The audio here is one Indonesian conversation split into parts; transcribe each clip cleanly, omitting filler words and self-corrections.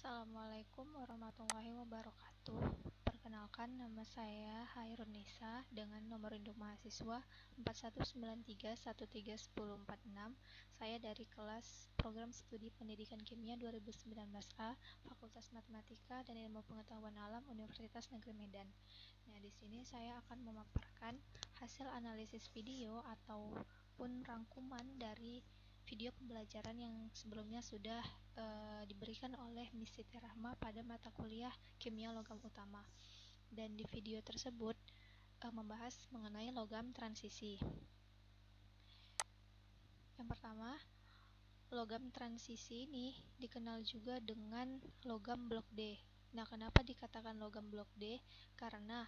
Assalamualaikum warahmatullahi wabarakatuh. Perkenalkan, nama saya Hairun Nisa dengan nomor induk mahasiswa 4193131046. Saya dari kelas Program Studi Pendidikan Kimia 2019A, Fakultas Matematika dan Ilmu Pengetahuan Alam Universitas Negeri Medan. Nah, di sini saya akan memaparkan hasil analisis video ataupun rangkuman dari video pembelajaran yang sebelumnya sudah diberikan oleh Miss Siti Rahma pada mata kuliah Kimia Logam Utama. Dan di video tersebut membahas mengenai logam transisi. Yang pertama, logam transisi ini dikenal juga dengan logam blok D. Nah, kenapa dikatakan logam blok D? Karena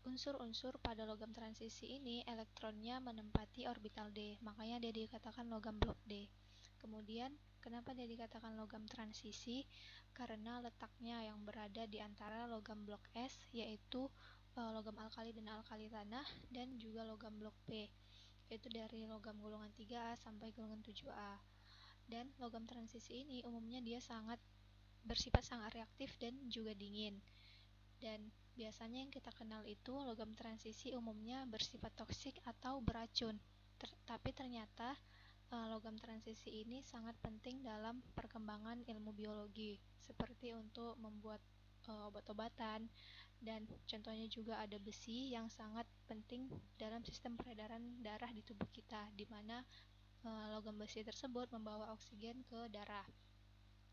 unsur-unsur pada logam transisi ini elektronnya menempati orbital D, makanya dia dikatakan logam blok D. Kemudian, kenapa dia dikatakan logam transisi? Karena letaknya yang berada di antara logam blok S, yaitu logam alkali dan alkali tanah, dan juga logam blok P, yaitu dari logam golongan 3A sampai golongan 7A. Dan logam transisi ini umumnya dia bersifat sangat reaktif dan juga dingin. Dan biasanya yang kita kenal itu logam transisi umumnya bersifat toksik atau beracun. Tapi ternyata logam transisi ini sangat penting dalam perkembangan ilmu biologi, seperti untuk membuat obat-obatan, dan contohnya juga ada besi yang sangat penting dalam sistem peredaran darah di tubuh kita, di mana logam besi tersebut membawa oksigen ke darah.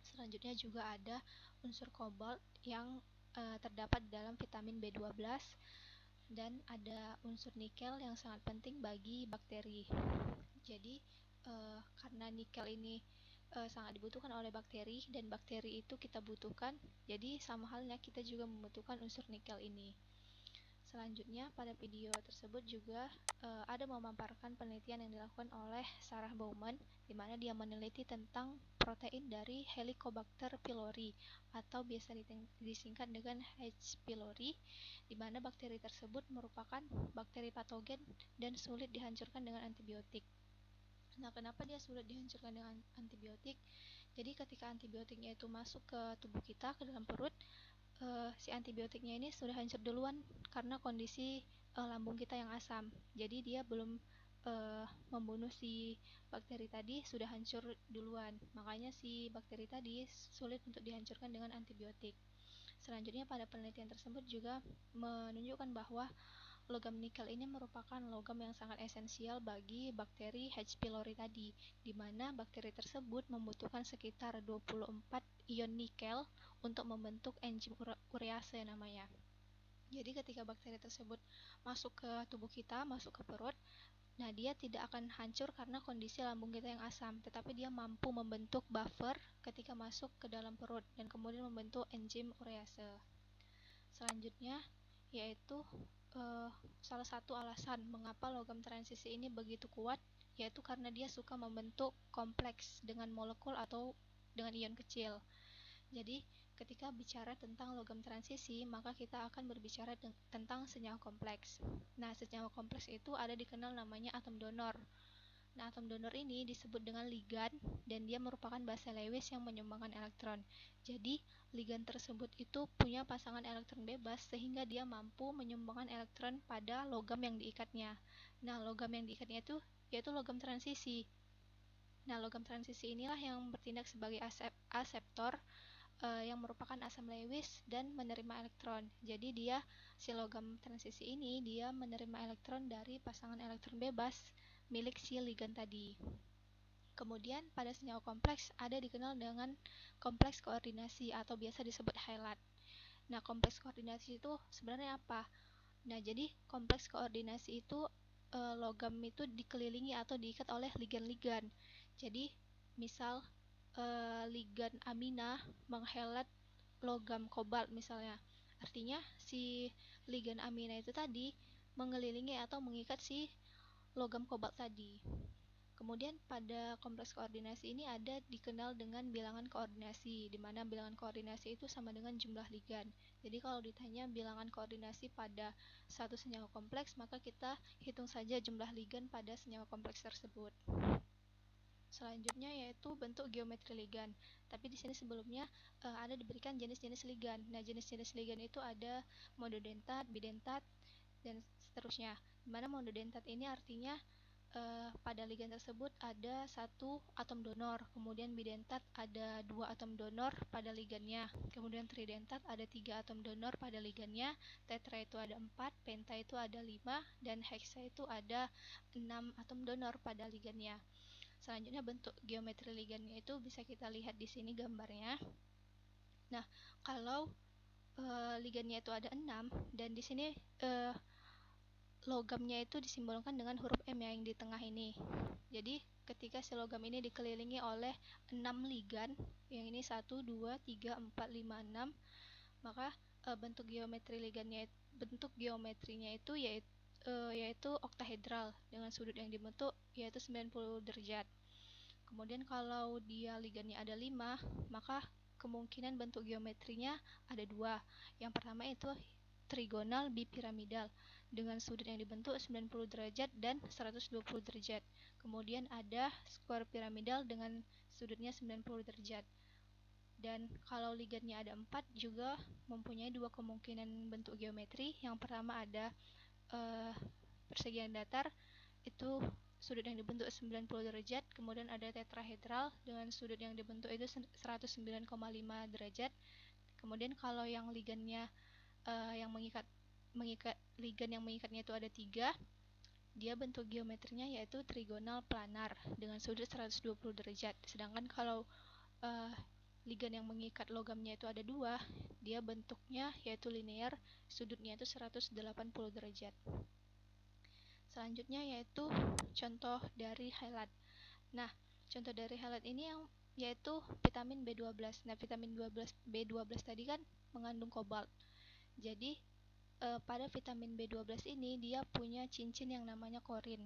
Selanjutnya juga ada unsur kobalt yang terdapat dalam vitamin B12, dan ada unsur nikel yang sangat penting bagi bakteri. Jadi karena nikel ini sangat dibutuhkan oleh bakteri dan bakteri itu kita butuhkan, jadi sama halnya kita juga membutuhkan unsur nikel ini. Selanjutnya pada video tersebut juga ada memaparkan penelitian yang dilakukan oleh Sarah Baumann, di mana dia meneliti tentang protein dari Helicobacter pylori atau biasa disingkat dengan H. pylori, di mana bakteri tersebut merupakan bakteri patogen dan sulit dihancurkan dengan antibiotik. Nah, kenapa dia sulit dihancurkan dengan antibiotik? Jadi ketika antibiotiknya itu masuk ke tubuh kita, ke dalam perut, si antibiotiknya ini sudah hancur duluan karena kondisi lambung kita yang asam. Jadi dia belum membunuh si bakteri tadi, sudah hancur duluan. Makanya si bakteri tadi sulit untuk dihancurkan dengan antibiotik. Selanjutnya pada penelitian tersebut juga menunjukkan bahwa logam nikel ini merupakan logam yang sangat esensial bagi bakteri H. pylori tadi, di mana bakteri tersebut membutuhkan sekitar 24 ion nikel untuk membentuk enzim urease namanya. Jadi ketika bakteri tersebut masuk ke tubuh kita, masuk ke perut, nah dia tidak akan hancur karena kondisi lambung kita yang asam, tetapi dia mampu membentuk buffer ketika masuk ke dalam perut dan kemudian membentuk enzim urease. Selanjutnya yaitu salah satu alasan mengapa logam transisi ini begitu kuat, yaitu karena dia suka membentuk kompleks dengan molekul atau dengan ion kecil. Jadi ketika bicara tentang logam transisi, maka kita akan berbicara tentang senyawa kompleks. Nah, senyawa kompleks itu ada dikenal namanya atom donor. Nah, atom donor ini disebut dengan ligan dan dia merupakan basa Lewis yang menyumbangkan elektron. Jadi, ligan tersebut itu punya pasangan elektron bebas sehingga dia mampu menyumbangkan elektron pada logam yang diikatnya. Nah, logam yang diikatnya itu yaitu logam transisi. Nah, logam transisi inilah yang bertindak sebagai aseptor yang merupakan asam Lewis dan menerima elektron. Jadi si logam transisi ini dia menerima elektron dari pasangan elektron bebas milik si ligan tadi. Kemudian pada senyawa kompleks ada dikenal dengan kompleks koordinasi atau biasa disebut halide. Nah, kompleks koordinasi itu sebenarnya apa? Nah, jadi kompleks koordinasi itu logam itu dikelilingi atau diikat oleh ligan-ligan. Jadi, misal ligan amina menghalide logam kobalt misalnya. Artinya si ligan amina itu tadi mengelilingi atau mengikat si logam kobalt tadi. Kemudian pada kompleks koordinasi ini ada dikenal dengan bilangan koordinasi, di mana bilangan koordinasi itu sama dengan jumlah ligan. Jadi kalau ditanya bilangan koordinasi pada satu senyawa kompleks, maka kita hitung saja jumlah ligan pada senyawa kompleks tersebut. selanjutnya yaitu bentuk geometri ligan. Tapi di sini sebelumnya ada diberikan jenis-jenis ligan. Nah, jenis-jenis ligan itu ada monodentat, bidentat, dan seterusnya. Dimana monodentat ini artinya pada ligan tersebut ada satu atom donor, kemudian bidentat ada 2 atom donor pada ligannya, kemudian tridentat ada 3 atom donor pada ligannya, tetra itu ada 4, penta itu ada 5, dan hexa itu ada 6 atom donor pada ligannya. Selanjutnya bentuk geometri ligannya itu bisa kita lihat di sini gambarnya. Nah, kalau ligannya itu ada 6 dan di sini logamnya itu disimbolkan dengan huruf M yang di tengah ini. Jadi ketika si logam ini dikelilingi oleh 6 ligan, yang ini 1, 2, 3, 4, 5, 6, maka bentuk geometrinya itu yaitu oktahedral dengan sudut yang dibentuk yaitu 90 derajat. Kemudian kalau dia ligannya ada 5, maka kemungkinan bentuk geometrinya ada 2. Yang pertama itu trigonal bipiramidal dengan sudut yang dibentuk 90 derajat dan 120 derajat. Kemudian ada square piramidal dengan sudutnya 90 derajat. Dan kalau ligannya ada 4 juga mempunyai 2 kemungkinan bentuk geometri. Yang pertama ada persegian datar, itu sudut yang dibentuk 90 derajat. Kemudian ada tetrahedral dengan sudut yang dibentuk itu 109,5 derajat. Kemudian kalau yang ligannya yang mengikat ligan yang mengikatnya itu ada 3, dia bentuk geometrinya yaitu trigonal planar dengan sudut 120 derajat. Sedangkan kalau ligan yang mengikat logamnya itu ada 2, dia bentuknya yaitu linear, sudutnya itu 180 derajat. Selanjutnya yaitu contoh dari highlight. Nah, contoh dari highlight ini yaitu vitamin B12. Nah, vitamin B12 tadi kan mengandung kobalt. Jadi pada vitamin B12 ini dia punya cincin yang namanya korin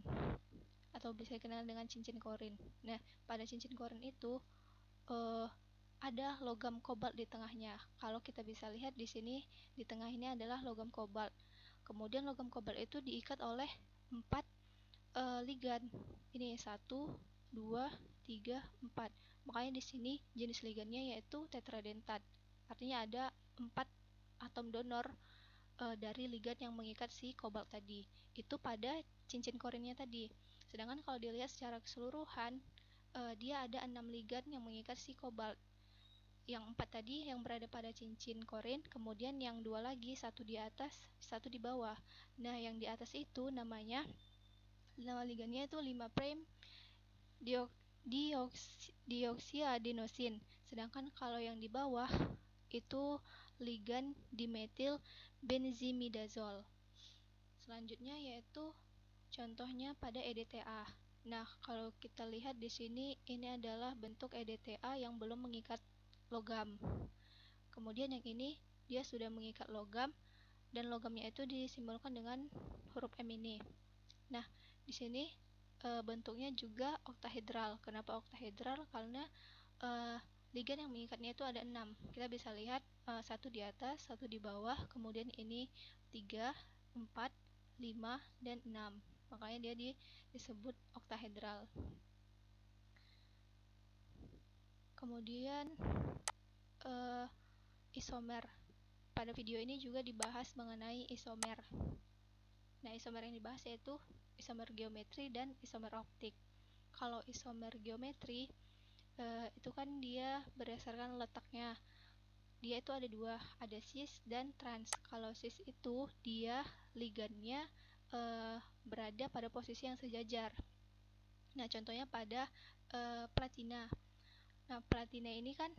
atau bisa dikenal dengan cincin korin. Nah, pada cincin korin itu ada logam kobalt di tengahnya. Kalau kita bisa lihat di sini di tengah ini adalah logam kobalt. Kemudian logam kobalt itu diikat oleh 4 ligan. Ini 1, 2, 3, 4. Makanya di sini jenis ligannya yaitu tetradentat. Artinya ada 4 atom donor dari ligan yang mengikat si kobalt tadi. Itu pada cincin korinnya tadi. Sedangkan kalau dilihat secara keseluruhan, dia ada 6 ligan yang mengikat si kobalt. Yang 4 tadi yang berada pada cincin korin, kemudian yang 2 lagi, satu di atas, satu di bawah. Nah, yang di atas itu nama ligannya itu 5' dioksiadenosin. Sedangkan kalau yang di bawah itu ligan dimetil benzimidazol. Selanjutnya yaitu contohnya pada EDTA. Nah, kalau kita lihat di sini ini adalah bentuk EDTA yang belum mengikat logam. Kemudian yang ini dia sudah mengikat logam dan logamnya itu disimbolkan dengan huruf M ini. Nah, di sini bentuknya juga oktahedral. Kenapa oktahedral? Karena ligan yang mengikatnya itu ada 6. Kita bisa lihat satu di atas, satu di bawah, kemudian ini 3, 4, 5, dan 6. Makanya dia disebut oktahedral. Kemudian isomer. Pada video ini juga dibahas mengenai isomer. Nah, isomer yang dibahas yaitu isomer geometri dan isomer optik. Kalau isomer geometri itu kan dia berdasarkan letaknya. Dia itu ada 2, ada cis dan trans. Kalau cis itu dia ligannya berada pada posisi yang sejajar. Nah, contohnya pada platina. Nah, platina ini kan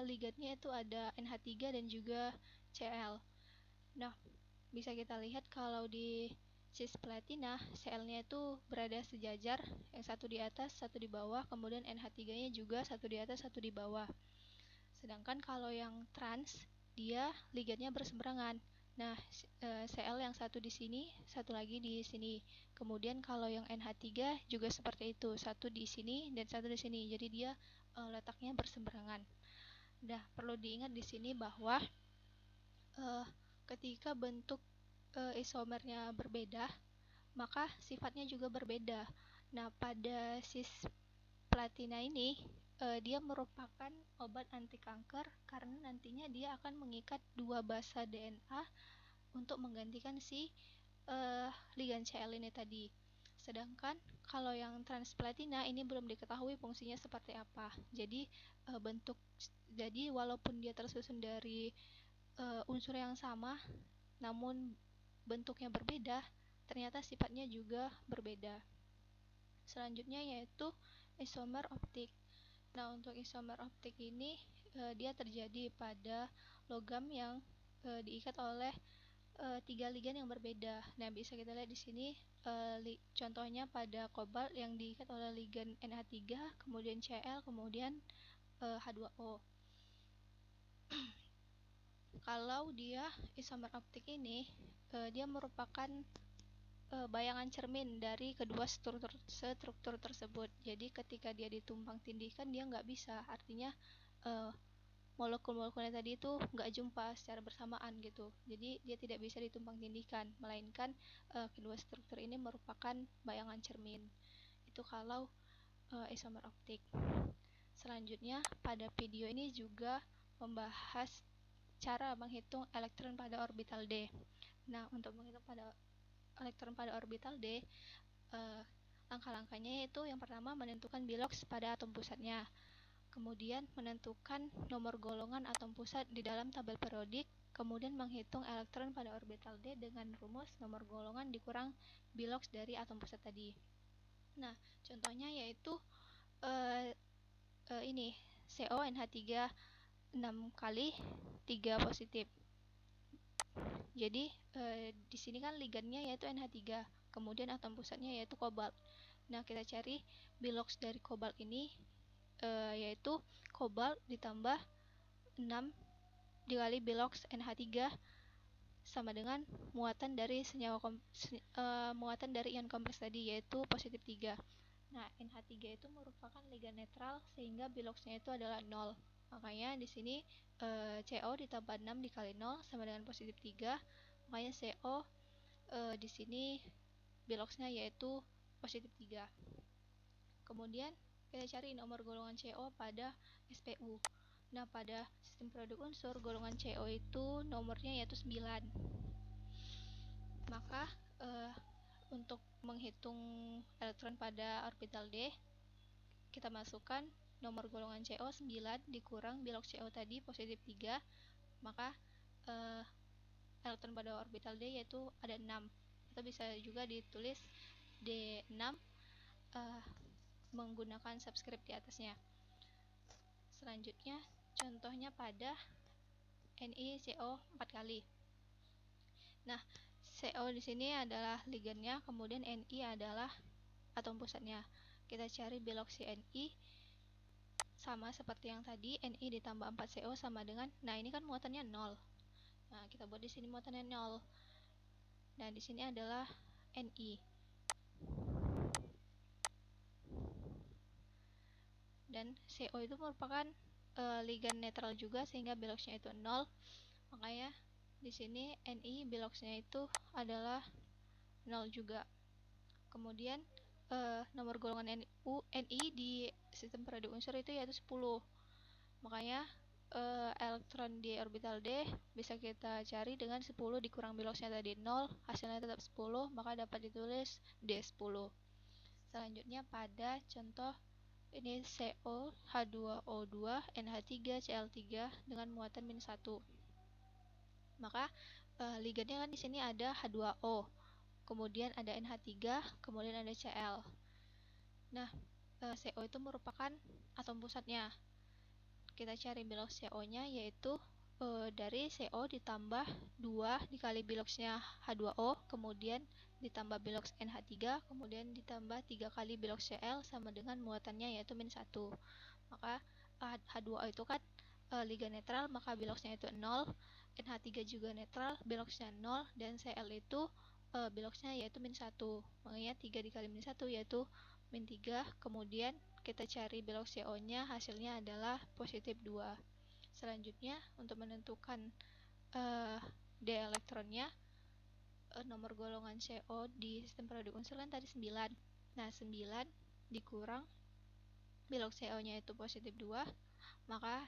ligannya itu ada NH3 dan juga Cl. Nah, bisa kita lihat kalau di cis platina, Cl-nya itu berada sejajar, yang satu di atas, satu di bawah, kemudian NH3-nya juga satu di atas, satu di bawah. Sedangkan kalau yang trans, dia ligannya berseberangan. Nah, Cl yang satu di sini, satu lagi di sini. Kemudian kalau yang NH3 juga seperti itu, satu di sini dan satu di sini. Jadi dia letaknya berseberangan. Nah, perlu diingat di sini bahwa ketika bentuk isomernya berbeda, maka sifatnya juga berbeda. Nah, pada cis platina ini dia merupakan obat anti kanker karena nantinya dia akan mengikat dua basa DNA untuk menggantikan si ligan Cl ini tadi. Sedangkan kalau yang transplatina ini belum diketahui fungsinya seperti apa. Jadi walaupun dia tersusun dari unsur yang sama, namun bentuknya berbeda, ternyata sifatnya juga berbeda. Selanjutnya yaitu isomer optik. Nah, untuk isomer optik ini dia terjadi pada logam yang diikat oleh tiga ligan yang berbeda. Nah, bisa kita lihat di sini contohnya pada kobalt yang diikat oleh ligan NH3, kemudian Cl, kemudian H2O. Kalau dia isomer optik ini, dia merupakan bayangan cermin dari kedua struktur tersebut. Jadi ketika dia ditumpang tindihkan dia nggak bisa, artinya molekul-molekulnya tadi itu nggak jumpa secara bersamaan gitu. Jadi dia tidak bisa ditumpang tindihkan, melainkan kedua struktur ini merupakan bayangan cermin. Itu kalau isomer optik. Selanjutnya pada video ini juga membahas cara menghitung elektron pada orbital D. Nah, untuk menghitung pada elektron pada orbital D, langkah-langkahnya yaitu yang pertama menentukan bilox pada atom pusatnya, kemudian menentukan nomor golongan atom pusat di dalam tabel periodik, kemudian menghitung elektron pada orbital D dengan rumus nomor golongan dikurang bilox dari atom pusat tadi. Nah, contohnya yaitu ini CONH3 6 kali 3 positif. Jadi di sini kan ligannya yaitu NH3, kemudian atom pusatnya yaitu kobalt. Nah, kita cari bilox dari kobalt ini yaitu kobalt ditambah 6 dikali bilox NH3 sama dengan muatan dari muatan dari ion kompleks tadi yaitu positif 3. Nah, NH3 itu merupakan ligan netral sehingga biloxnya itu adalah 0. Makanya di sini CO ditambah 6 dikali 0 sama dengan positif 3. Makanya CO di sini biloxnya yaitu positif 3. Kemudian kita cari nomor golongan CO pada SPU. Nah, pada sistem produk unsur golongan CO itu nomornya yaitu 9. Maka untuk menghitung elektron pada orbital D, kita masukkan nomor golongan CO 9 dikurang bilox CO tadi positif 3, maka elektron pada orbital D yaitu ada 6. Atau bisa juga ditulis D6 menggunakan subscript di atasnya. Selanjutnya, contohnya pada NiCO 4 kali. Nah, CO di sini adalah ligannya, kemudian Ni adalah atom pusatnya. Kita cari bilox Ni sama seperti yang tadi, Ni ditambah 4CO sama dengan, nah ini kan muatannya 0. Nah, kita buat di sini muatannya 0. Nah, di sini adalah Ni. Dan CO itu merupakan ligan netral juga sehingga biloxnya itu 0. Makanya di sini Ni biloxnya itu adalah 0 juga. Kemudian nomor golongan Ni di sistem periode unsur itu yaitu 10. Makanya elektron di orbital D bisa kita cari dengan 10 dikurang biloxnya tadi 0, hasilnya tetap 10, maka dapat ditulis D10. Selanjutnya pada contoh ini CO, H2O2, NH3, Cl3 dengan muatan -1. Maka ligannya kan di sini ada H2O, kemudian ada NH3, kemudian ada Cl. Nah, CO itu merupakan atom pusatnya. Kita cari bilox CO-nya yaitu dari CO ditambah 2 dikali biloxnya H2O, kemudian ditambah bilox NH3, kemudian ditambah 3 kali bilox Cl sama dengan muatannya yaitu -1. Maka H2O itu kan ligan netral, maka biloxnya itu 0, NH3 juga netral, biloxnya 0, dan Cl itu biloxnya yaitu -1. Makanya 3 dikali -1 yaitu -3, kemudian kita cari bilox CO-nya, hasilnya adalah positif 2. Selanjutnya, untuk menentukan D elektronnya, nomor golongan CO di sistem periode unsur kan tadi 9. Nah, 9 dikurang Bilog CO-nya itu positif 2, maka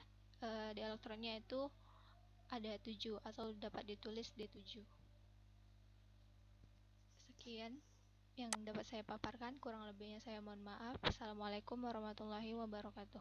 di elektronnya itu ada 7 atau dapat ditulis D7. Sekian yang dapat saya paparkan, kurang lebihnya saya mohon maaf. Assalamualaikum warahmatullahi wabarakatuh.